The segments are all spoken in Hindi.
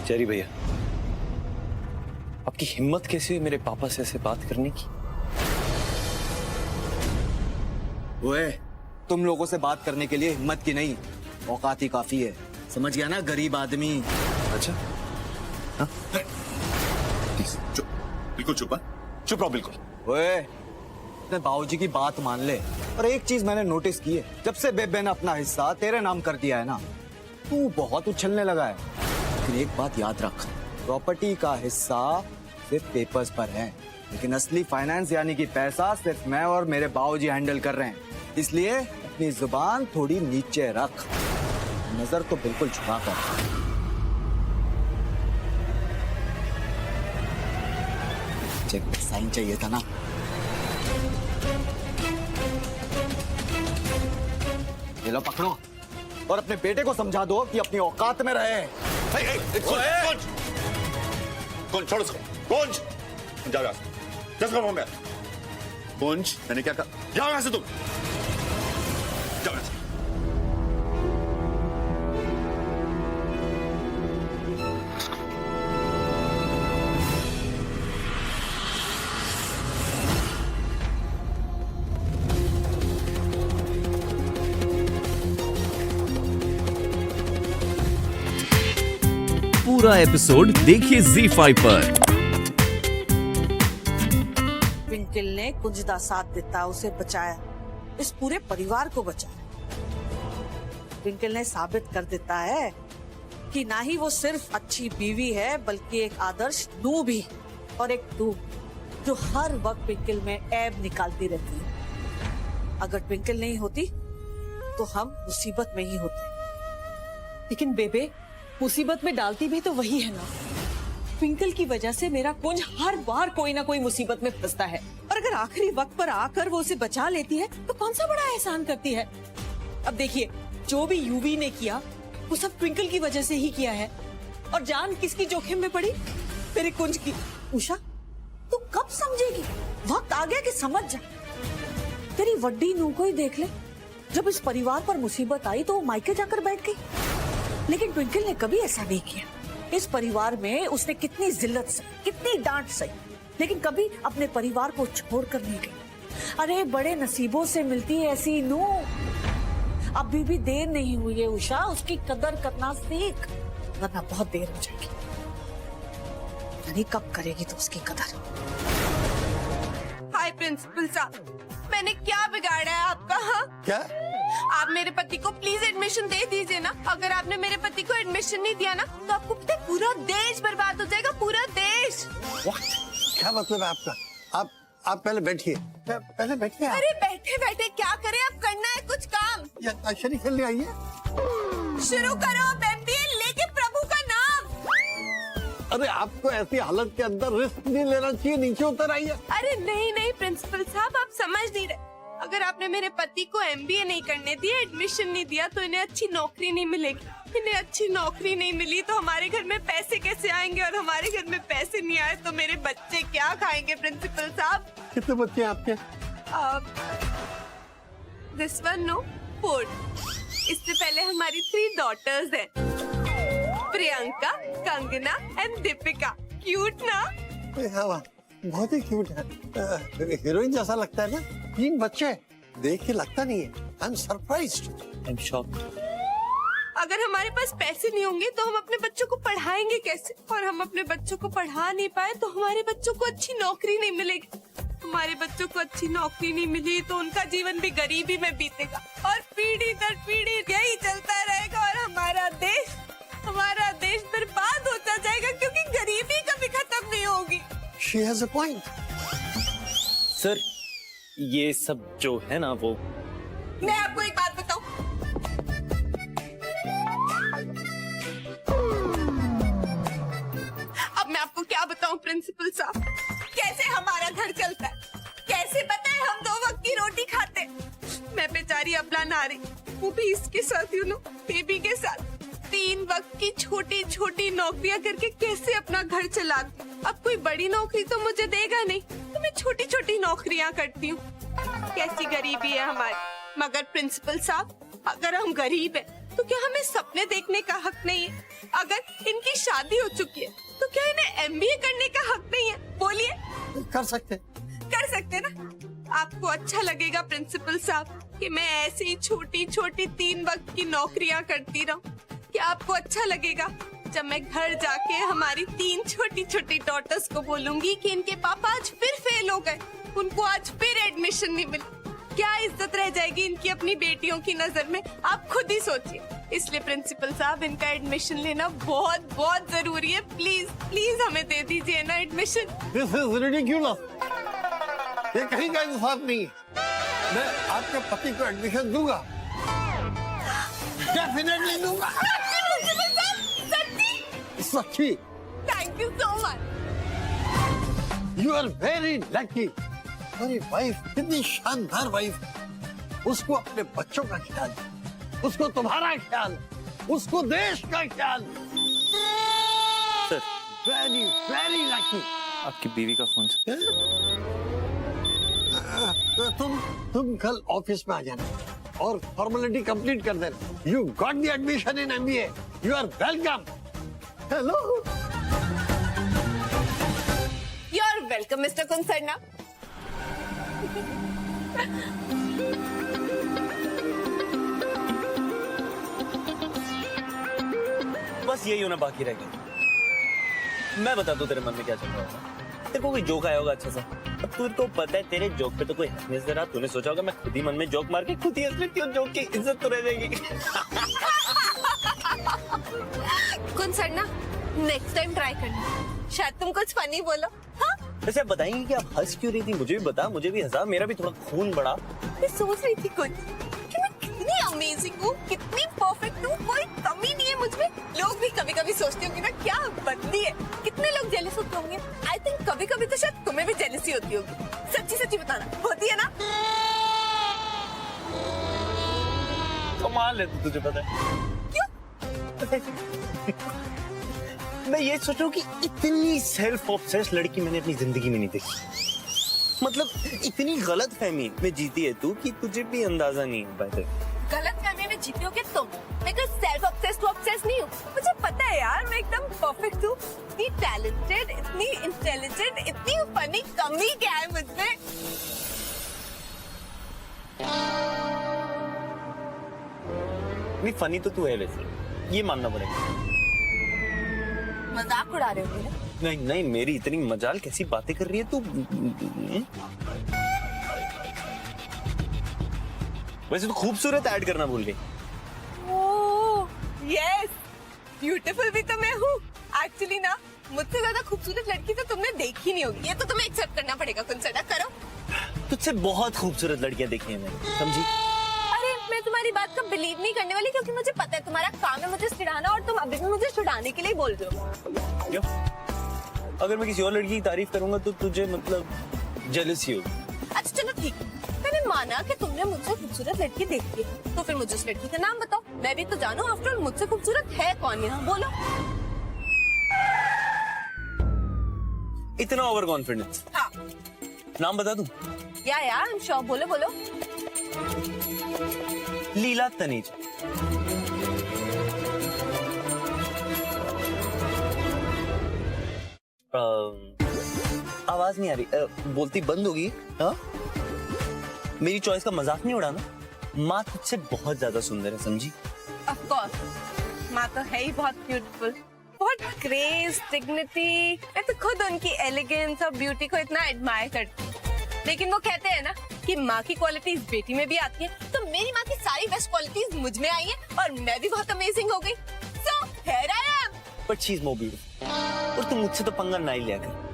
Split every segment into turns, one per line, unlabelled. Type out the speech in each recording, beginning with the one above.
चेरी भैया, आपकी हिम्मत कैसी हुई मेरे पापा से ऐसे बात करने की?
ओए, तुम लोगों से बात करने के लिए हिम्मत की नहीं, औकात ही काफी है। समझ गया ना, गरीब आदमी।
अच्छा हाँ?
चुप, बिल्कुल चुप। चुप रहो बिल्कुल।
ओए, अपने बाबूजी की बात मान ले। और एक चीज मैंने नोटिस की है, जब से बेबे ने अपना हिस्सा तेरे नाम कर दिया है ना, तू बहुत उछलने लगा है। लेकिन एक बात याद रख, प्रॉपर्टी का हिस्सा सिर्फ पेपर्स पर है, लेकिन असली फाइनेंस यानी कि पैसा सिर्फ मैं और मेरे बाबूजी हैंडल कर रहे हैं। इसलिए अपनी जुबान थोड़ी नीचे रख, नजर तो बिल्कुल झुका कर। चेक साइन चाहिए था ना? ये लो पकड़ो और अपने बेटे को समझा दो कि अपनी औकात में रहे।
कौन? छोड़ उसको। कौन? जाओ यहाँ से। Just come home. कौन? मैंने क्या कहा? जाओ यहाँ से तुम। जाओ यहाँ से।
पूरा एपिसोड देखिए ZEE5 पर।
ट्विंकल ने कुंज दा साथ दिता, उसे बचाया, इस पूरे परिवार को बचाया। ट्विंकल ने साबित कर देता है कि ना ही वो सिर्फ अच्छी बीवी है, बल्कि एक आदर्श नू भी, और एक तू जो हर वक्त ट्विंकल में ऐब निकालती रहती है। अगर ट्विंकल नहीं होती तो हम मुसीबत में ही होते।
लेकिन बेबे, मुसीबत में डालती भी तो वही है ना। ट्विंकल की वजह से मेरा कुंज हर बार कोई ना कोई मुसीबत में फंसता है, और अगर आखिरी वक्त पर आकर वो उसे बचा लेती है तो कौन सा बड़ा एहसान करती है। अब देखिए, जो भी यूवी ने किया वो सब ट्विंकल की वजह से ही किया है, और जान किसकी जोखिम में पड़ी? मेरे कुंज की।
उषा, तू कब समझेगी? वक्त आ गया कि समझ जा। तेरी वड्डी नू को ही देख ले, जब इस परिवार पर मुसीबत आई तो वो मायके जाकर बैठ गई, लेकिन ट्विंकल ने कभी ऐसा नहीं किया। इस परिवार में उसने कितनी जिल्लत सही, कितनी डांट सही, लेकिन कभी अपने परिवार को छोड़कर नहीं गई। अरे बड़े नसीबों से मिलती है ऐसी नू। अभी भी देर नहीं हुई है उषा, उसकी कदर करना सीख, वरना बहुत देर हो जाएगी। नहीं कब करेगी तो उसकी कदर।
हाय प्रिंसिपल साहब, मैंने क्या बिगाड़ा है आपका? हाँ?
क्या?
आप मेरे पति को प्लीज एडमिशन दे दीजिए ना। अगर आपने मेरे पति को एडमिशन नहीं दिया ना तो आपको पता है पूरा देश बर्बाद हो जाएगा, पूरा देश।
What? क्या मतलब है आपका? आप पहले बैठिए, पहले बैठिए आप।
अरे बैठे बैठे क्या करें, अब करना है कुछ काम।
ये अंताक्षरी खेलने आई है?
शुरू करो अब MBA लेके प्रभु का नाम।
अरे आपको ऐसी हालत के अंदर रिस्क नहीं लेना चाहिए, नीचे उतर आइए।
अरे नहीं नहीं प्रिंसिपल साहब, आप समझ नहीं रहे। अगर आपने मेरे पति को MBA नहीं करने दिया, एडमिशन नहीं दिया, तो इन्हें अच्छी नौकरी नहीं मिलेगी। इन्हें अच्छी नौकरी नहीं मिली तो हमारे घर में पैसे कैसे आएंगे, और हमारे घर में पैसे नहीं आए तो मेरे बच्चे क्या खाएंगे? प्रिंसिपल साहब,
कितने बच्चे हैं आपके?
This one no 4। इससे पहले हमारी 3 डॉटर्स हैं, प्रियंका, कंगना एंड दीपिका। क्यूट ना?
हाँ, बहुत ही क्यूट है, हीरोइन जैसा लगता है ना। 3 बच्चे देख के लगता नहीं है। I am surprised,
I am shocked.
अगर हमारे पास पैसे नहीं होंगे तो हम अपने बच्चों को पढ़ाएंगे कैसे? और हम अपने बच्चों को पढ़ा नहीं पाए तो हमारे बच्चों को अच्छी नौकरी नहीं मिलेगी। हमारे बच्चों को अच्छी नौकरी नहीं मिली तो उनका जीवन भी गरीबी में बीतेगा, और पीढ़ी दर पीढ़ी यही चलता रहेगा, और हमारा देश बर्बाद होता जाएगा, क्योंकि गरीबी कभी खत्म नहीं होगी।
She has a point.
Sir, ये सब जो है ना वो,
मैं आपको एक बात बताऊं, अब मैं आपको क्या बताऊं प्रिंसिपल साहब, कैसे हमारा घर चलता है, कैसे पता है हम 2 वक्त की रोटी खाते। मैं बेचारी अबला नारी, वो भी इसके साथ बेबी के साथ 3 वक्त की छोटी छोटी नौकरियां करके कैसे अपना घर चलाती। अब कोई बड़ी नौकरी तो मुझे देगा नहीं, तो मैं छोटी छोटी नौकरियां करती हूँ। कैसी गरीबी है हमारी। मगर प्रिंसिपल साहब, अगर हम गरीब हैं तो क्या हमें सपने देखने का हक नहीं है? अगर इनकी शादी हो चुकी है तो क्या इन्हें MBA करने का हक नहीं है? बोलिए।
कर सकते।
कर सकते ना। आपको अच्छा लगेगा प्रिंसिपल साहब कि मैं ऐसे ही छोटी छोटी 3 वक्त की नौकरियां करती रहूं? क्या आपको अच्छा लगेगा जब मैं घर जाके हमारी 3 छोटी छोटी डॉटर्स को बोलूंगी कि इनके पापा आज फिर फेल हो गए, उनको आज फिर एडमिशन नहीं मिली? क्या इज्जत रह जाएगी इनकी अपनी बेटियों की नजर में? आप खुद ही सोचिए। इसलिए प्रिंसिपल साहब, इनका एडमिशन लेना बहुत बहुत जरूरी है। प्लीज प्लीज हमें दे दीजिए ना एडमिशन।
This is ridiculous. ये कहीं का इंसाफ नहीं है। मैं आपके पति को एडमिशन दूंगा, डेफिनेटली दूंगा। सच्ची।
Thank you so much.
You are very lucky. मेरी वाइफ कितनी शानदार वाइफ, उसको अपने बच्चों का ख्याल, उसको तुम्हारा ख्याल, उसको देश का ख्याल।
Sir,
very very lucky.
आपकी बीवी का फोन सर।
तुम कल ऑफिस में आ जाना और फॉर्मेलिटी कंप्लीट कर देना। You got the admission in MBA। You are welcome. Hello.
You are welcome mister Kunsarna.
बस यही होना बाकी रह गया। मैं बता दूं तेरे मन में क्या चल रहा होगा। तेरे को कोई जोक आया होगा अच्छा सा। अब तुझे तो पता है तेरे जोक पे तो कोई हंसने से रहा। तूने सोचा होगा मैं खुद ही मन में जोक मार के खुद ही हंस लेती हूँ, जोक की इज्जत तो रह जाएगी।
कुंसरना, नेक्स्ट टाइम ट्राई करना, शायद तुम कुछ फनी बोलो। हाँ?
वैसे आप बताएंगे कि आप हंस क्यों रही थी? मुझे भी बता, मुझे भी हंसा, मेरा भी थोड़ा खून बढ़ा।
मैं सोच रही थी कुछ कि मैं कितनी अमेजिंग हूँ, कितनी परफेक्ट हूँ, कोई कमी नहीं है मुझमें। लोग भी कभी कभी सोचते होंगे ना क्या बदली है। कितने लोग जेलस होते होंगे। आई थिंक कभी कभी तो शायद तुम्हें भी जेलसी होती होगी। सच्ची सच्ची बताना, होती है ना?
कमाल है, तो तुझे पता है
क्यों?
मैं ये सोच रहा हूँ कि इतनी सेल्फ ऑब्सेस्ड लड़की मैंने अपनी जिंदगी में नहीं देखी। मतलब इतनी गलत फहमी में जीती है तू कि तुझे भी अंदाजा नहीं हो पाता।
गलत फहमी में जीती हो कि तुम? मैं कोई सेल्फ ऑब्सेस्ड नहीं हूँ। मुझे पता है यार, मैं एकदम परफेक्ट हूँ। इतनी टैलेंटेड, इतनी इंटेलिजेंट, इतनी फनी, कमी क्या है मुझमें?
नहीं, फनी तो तू है वैसे, ये मानना पड़ेगा।
मजाक उड़ा रहे हो मेरा?
नहीं नहीं, मेरी इतनी मजाल कैसी बातें कर रही है तू। वैसे तो खूबसूरत ऐड करना भूल गई।
ओह यस, ब्यूटीफुल भी तो मैं हूँ। एक्चुअली ना, मुझसे ज्यादा खूबसूरत लड़की तो तुमने देखी नहीं होगी। ये तो तुम्हें एक्सेप्ट करना पड़ेगा। कुंसरना करो।
तुझसे बहुत खूबसूरत लड़कियां देखी हैं मैंने, समझी?
अरे मैं तुम्हारी बात को बिलीव नहीं करने वाली, क्योंकि मुझे पता है तुम्हारा काम है मुझे चिढ़ाना, और तुम अभी भी मुझे चिढ़ाने के लिए बोल रहे हो।
क्यों? अगर मैं किसी और लड़की की तारीफ करूंगा तो तुझे मतलब जेलसी होगी।
अच्छा चलो ठीक है, मैंने माना कि तुमने मुझसे खूबसूरत लड़की देखी है, तो फिर मुझे उस लड़की का नाम बताओ। मैं भी तो जानू, आफ्टर ऑल मुझसे खूबसूरत है कौन यहाँ, बोलो।
इतना ओवर कॉन्फिडेंस?
हाँ।
नाम बता दूं?
या यार, I'm sure, बोलो बोलो।
लीला तनेजा। आवाज नहीं आ रही, बोलती बंद होगी। हाँ, मेरी चॉइस का मजाक नहीं उड़ाना। माँ तुझसे बहुत ज्यादा सुंदर है, समझी?
ऑफ कोर्स, माँ तो है ही बहुत ब्यूटीफुल, बहुत ग्रेस, डिग्निटी। मैं तो खुद उनकी एलिगेंस और ब्यूटी को इतना एडमायर करती हूँ। लेकिन वो कहते हैं ना कि माँ की क्वालिटीज बेटी में भी आती है, तो मेरी माँ की सारी बेस्ट क्वालिटीज मुझ में आई है और मैं भी बहुत अमेजिंग हो गई। So here I am.
But she is more beautiful. और तुम मुझसे तो पंगा ना ही लिया कर,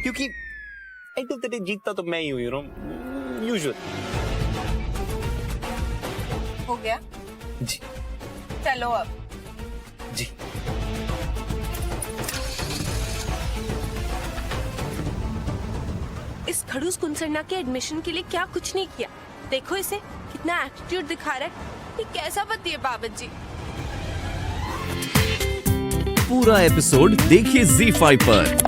क्योंकि एक तो तेरे जीतता तो मैं ही हुई हूँ यूजुअल।
हो गया
जी।
चलो अब।
जी।
इस खड़ूस कुंसरना के एडमिशन के लिए क्या कुछ नहीं किया। देखो इसे, कितना एटीट्यूड दिखा रहा है। ये कैसा पति है बाबा जी।
पूरा एपिसोड देखिए ZEE5 पर।